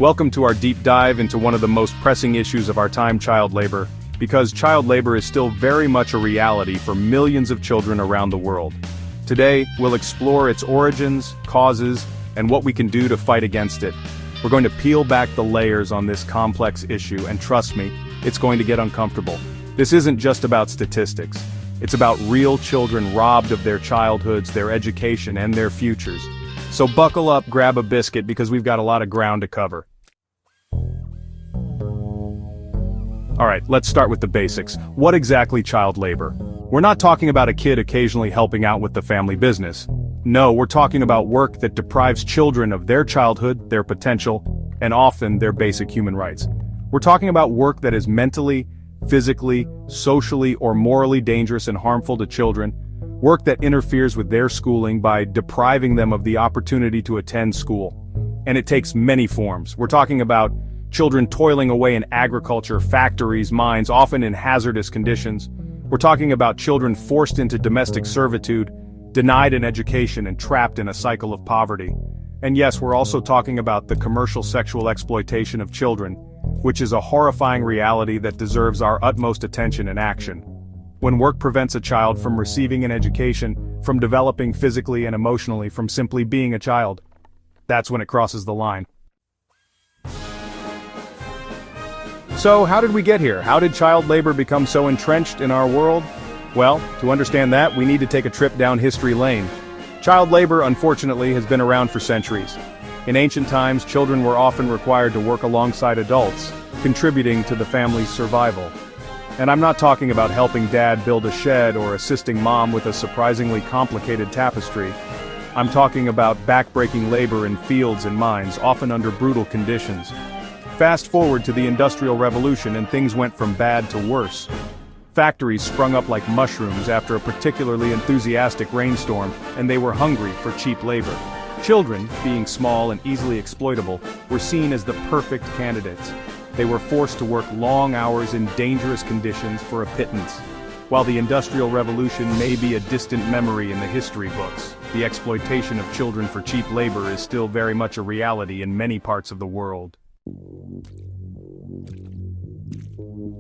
Welcome to our deep dive into one of the most pressing issues of our time, child labor, because child labor is still very much a reality for millions of children around the world. Today, we'll explore its origins, causes, and what we can do to fight against it. We're going to peel back the layers on this complex issue, and trust me, it's going to get uncomfortable. This isn't just about statistics. It's about real children robbed of their childhoods, their education, and their futures. So buckle up, grab a biscuit, because we've got a lot of ground to cover. Alright, let's start with the basics. What exactly child labor? We're not talking about a kid occasionally helping out with the family business. No, we're talking about work that deprives children of their childhood, their potential, and often their basic human rights. We're talking about work that is mentally, physically, socially, or morally dangerous and harmful to children. Work that interferes with their schooling by depriving them of the opportunity to attend school. And it takes many forms. We're talking about children toiling away in agriculture, factories, mines, often in hazardous conditions. We're talking about children forced into domestic servitude, denied an education, and trapped in a cycle of poverty. And yes, we're also talking about the commercial sexual exploitation of children, which is a horrifying reality that deserves our utmost attention and action. When work prevents a child from receiving an education, from developing physically and emotionally, from simply being a child, that's when it crosses the line. So, how did we get here? How did child labor become so entrenched in our world? Well, to understand that, we need to take a trip down history lane. Child labor, unfortunately, has been around for centuries. In ancient times, children were often required to work alongside adults, contributing to the family's survival. And I'm not talking about helping dad build a shed or assisting mom with a surprisingly complicated tapestry. I'm talking about backbreaking labor in fields and mines, often under brutal conditions. Fast forward to the Industrial Revolution and things went from bad to worse. Factories sprung up like mushrooms after a particularly enthusiastic rainstorm, and they were hungry for cheap labor. Children, being small and easily exploitable, were seen as the perfect candidates. They were forced to work long hours in dangerous conditions for a pittance. While the Industrial Revolution may be a distant memory in the history books, the exploitation of children for cheap labor is still very much a reality in many parts of the world.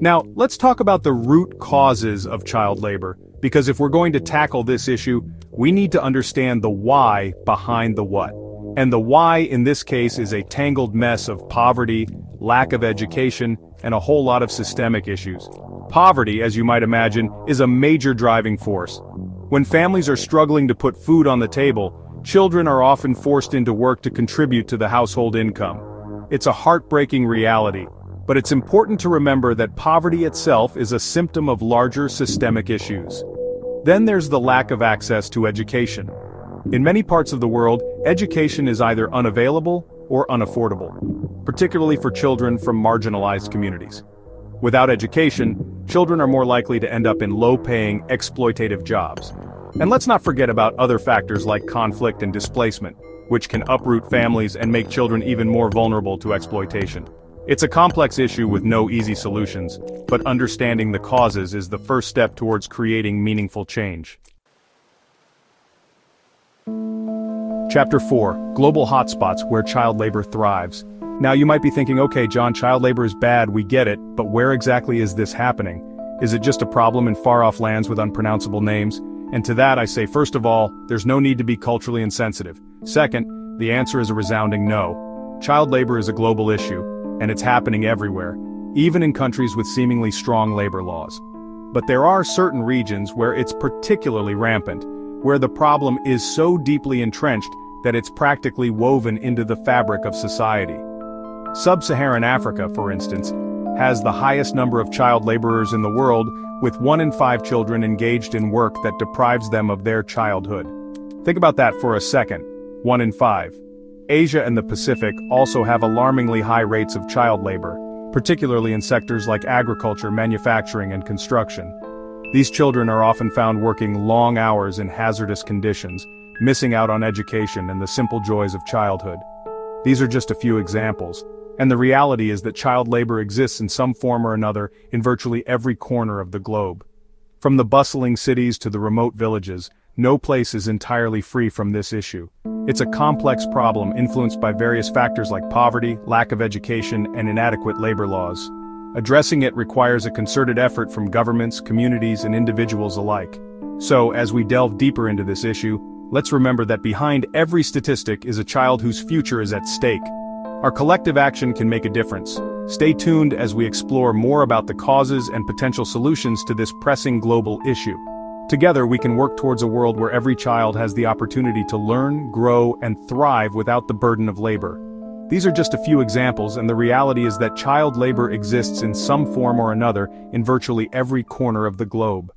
Now, let's talk about the root causes of child labor, because if we're going to tackle this issue, we need to understand the why behind the what. And the why in this case is a tangled mess of poverty, lack of education, and a whole lot of systemic issues. Poverty, as you might imagine, is a major driving force. When families are struggling to put food on the table, children are often forced into work to contribute to the household income. It's a heartbreaking reality, but it's important to remember that poverty itself is a symptom of larger systemic issues. Then there's the lack of access to education. In many parts of the world, education is either unavailable or unaffordable, particularly for children from marginalized communities. Without education, children are more likely to end up in low-paying, exploitative jobs. And let's not forget about other factors like conflict and displacement, which can uproot families and make children even more vulnerable to exploitation. It's a complex issue with no easy solutions, but understanding the causes is the first step towards creating meaningful change. Chapter 4, Global Hotspots Where Child Labor Thrives. Now you might be thinking, okay John, child labor is bad, we get it, but where exactly is this happening? Is it just a problem in far-off lands with unpronounceable names? And to that I say, first of all, there's no need to be culturally insensitive. Second, the answer is a resounding no. Child labor is a global issue, and it's happening everywhere, even in countries with seemingly strong labor laws. But there are certain regions where it's particularly rampant, where the problem is so deeply entrenched that it's practically woven into the fabric of society. Sub-Saharan Africa, for instance, has the highest number of child laborers in the world, with 1 in 5 children engaged in work that deprives them of their childhood. Think about that for a second. 1 in 5. Asia and the Pacific also have alarmingly high rates of child labor, particularly in sectors like agriculture, manufacturing, and construction. These children are often found working long hours in hazardous conditions, missing out on education and the simple joys of childhood. These are just a few examples, and the reality is that child labor exists in some form or another in virtually every corner of the globe. From the bustling cities to the remote villages, no place is entirely free from this issue. It's a complex problem influenced by various factors like poverty, lack of education, and inadequate labor laws. Addressing it requires a concerted effort from governments, communities, and individuals alike. So, as we delve deeper into this issue, let's remember that behind every statistic is a child whose future is at stake. Our collective action can make a difference. Stay tuned as we explore more about the causes and potential solutions to this pressing global issue. Together we can work towards a world where every child has the opportunity to learn, grow, and thrive without the burden of labor. These are just a few examples, and the reality is that child labor exists in some form or another in virtually every corner of the globe.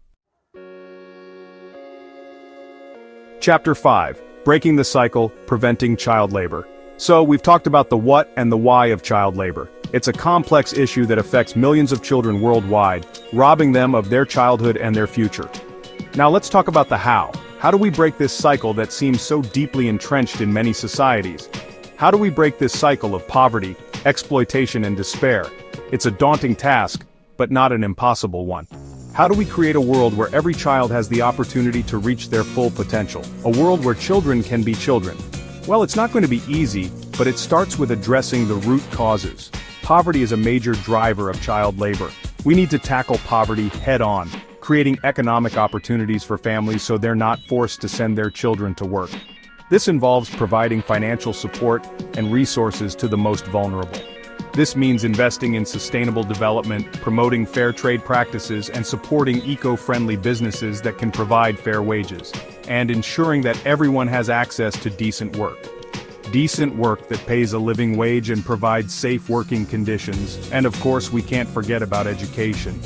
Chapter 5. Breaking the Cycle, Preventing Child Labor. So, we've talked about the what and the why of child labor. It's a complex issue that affects millions of children worldwide, robbing them of their childhood and their future. Now let's talk about the how. How do we break this cycle that seems so deeply entrenched in many societies? How do we break this cycle of poverty, exploitation, and despair? It's a daunting task, but not an impossible one. How do we create a world where every child has the opportunity to reach their full potential? A world where children can be children. Well, it's not going to be easy, but it starts with addressing the root causes. Poverty is a major driver of child labor. We need to tackle poverty head-on, creating economic opportunities for families so they're not forced to send their children to work. This involves providing financial support and resources to the most vulnerable. This means investing in sustainable development, promoting fair trade practices, and supporting eco-friendly businesses that can provide fair wages, and ensuring that everyone has access to decent work. Decent work that pays a living wage and provides safe working conditions, and of course we can't forget about education.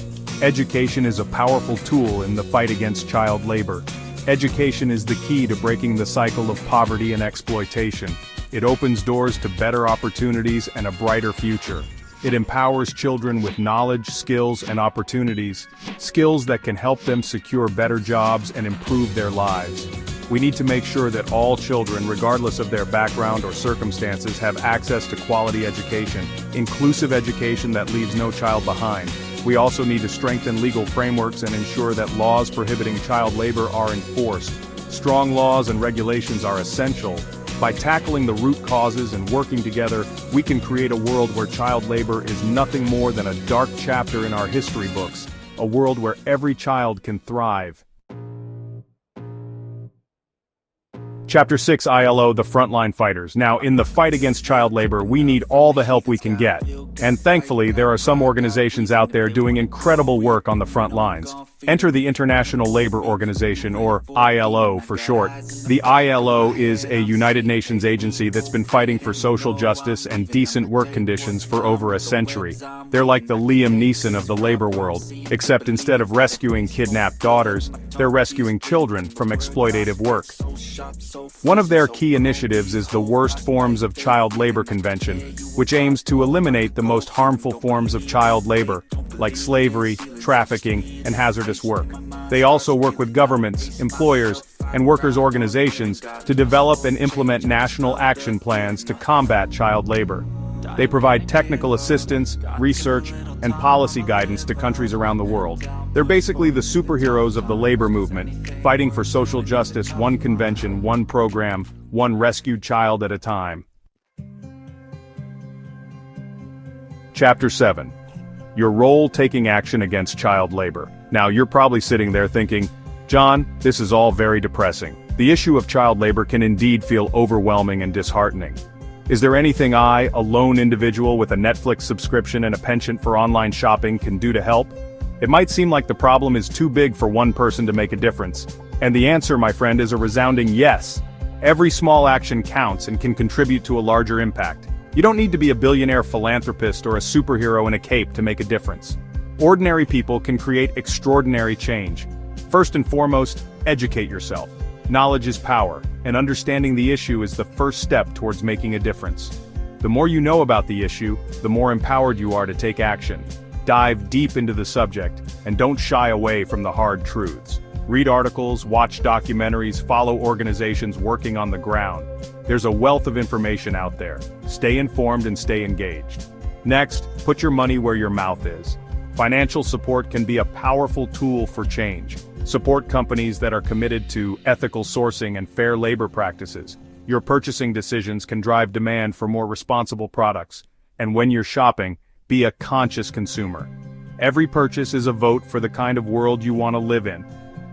Education is a powerful tool in the fight against child labor. Education is the key to breaking the cycle of poverty and exploitation. It opens doors to better opportunities and a brighter future. It empowers children with knowledge, skills, and opportunities, skills that can help them secure better jobs and improve their lives. We need to make sure that all children, regardless of their background or circumstances, have access to quality education, inclusive education that leaves no child behind. We also need to strengthen legal frameworks and ensure that laws prohibiting child labor are enforced. Strong laws and regulations are essential. By tackling the root causes and working together, we can create a world where child labor is nothing more than a dark chapter in our history books, a world where every child can thrive. Chapter 6 ILO, the Frontline Fighters. Now, in the fight against child labor, we need all the help we can get. And thankfully, there are some organizations out there doing incredible work on the front lines. Enter the International Labor Organization, or ILO for short. The ILO is a United Nations agency that's been fighting for social justice and decent work conditions for over a century. They're like the Liam Neeson of the labor world, except instead of rescuing kidnapped daughters, they're rescuing children from exploitative work. One of their key initiatives is the Worst Forms of Child Labor Convention, which aims to eliminate the most harmful forms of child labor, like slavery, trafficking, and hazardous work. They also work with governments, employers, and workers' organizations to develop and implement national action plans to combat child labor. They provide technical assistance, research, and policy guidance to countries around the world. They're basically the superheroes of the labor movement, fighting for social justice, one convention, one program, one rescued child at a time. Chapter 7. Your role taking action against child labor. Now, you're probably sitting there thinking, John, this is all very depressing. The issue of child labor can indeed feel overwhelming and disheartening. Is there anything I, a lone individual with a Netflix subscription and a penchant for online shopping, can do to help? It might seem like the problem is too big for one person to make a difference. And the answer, my friend, is a resounding yes. Every small action counts and can contribute to a larger impact. You don't need to be a billionaire philanthropist or a superhero in a cape to make a difference. Ordinary people can create extraordinary change. First and foremost, educate yourself. Knowledge is power, and understanding the issue is the first step towards making a difference. The more you know about the issue, the more empowered you are to take action. Dive deep into the subject, and don't shy away from the hard truths. Read articles, watch documentaries, follow organizations working on the ground. There's a wealth of information out there. Stay informed and stay engaged. Next, put your money where your mouth is. Financial support can be a powerful tool for change. Support companies that are committed to ethical sourcing and fair labor practices. Your purchasing decisions can drive demand for more responsible products. And when you're shopping, be a conscious consumer. Every purchase is a vote for the kind of world you want to live in.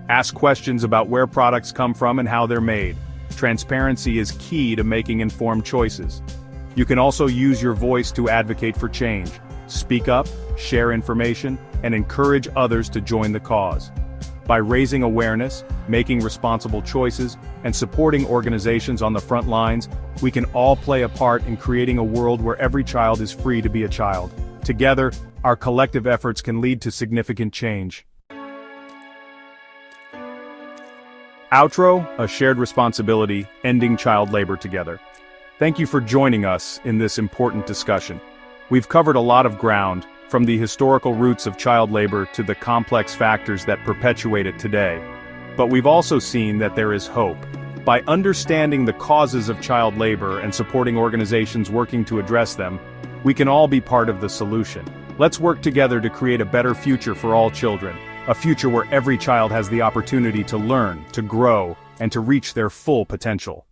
Ask questions about where products come from and how they're made. Transparency is key to making informed choices. You can also use your voice to advocate for change. Speak up, share information, and encourage others to join the cause. By raising awareness, making responsible choices, and supporting organizations on the front lines, we can all play a part in creating a world where every child is free to be a child. Together, our collective efforts can lead to significant change. Outro, a shared responsibility, ending child labor together. Thank you for joining us in this important discussion. We've covered a lot of ground, from the historical roots of child labor to the complex factors that perpetuate it today. But we've also seen that there is hope. By understanding the causes of child labor and supporting organizations working to address them, we can all be part of the solution. Let's work together to create a better future for all children, a future where every child has the opportunity to learn, to grow, and to reach their full potential.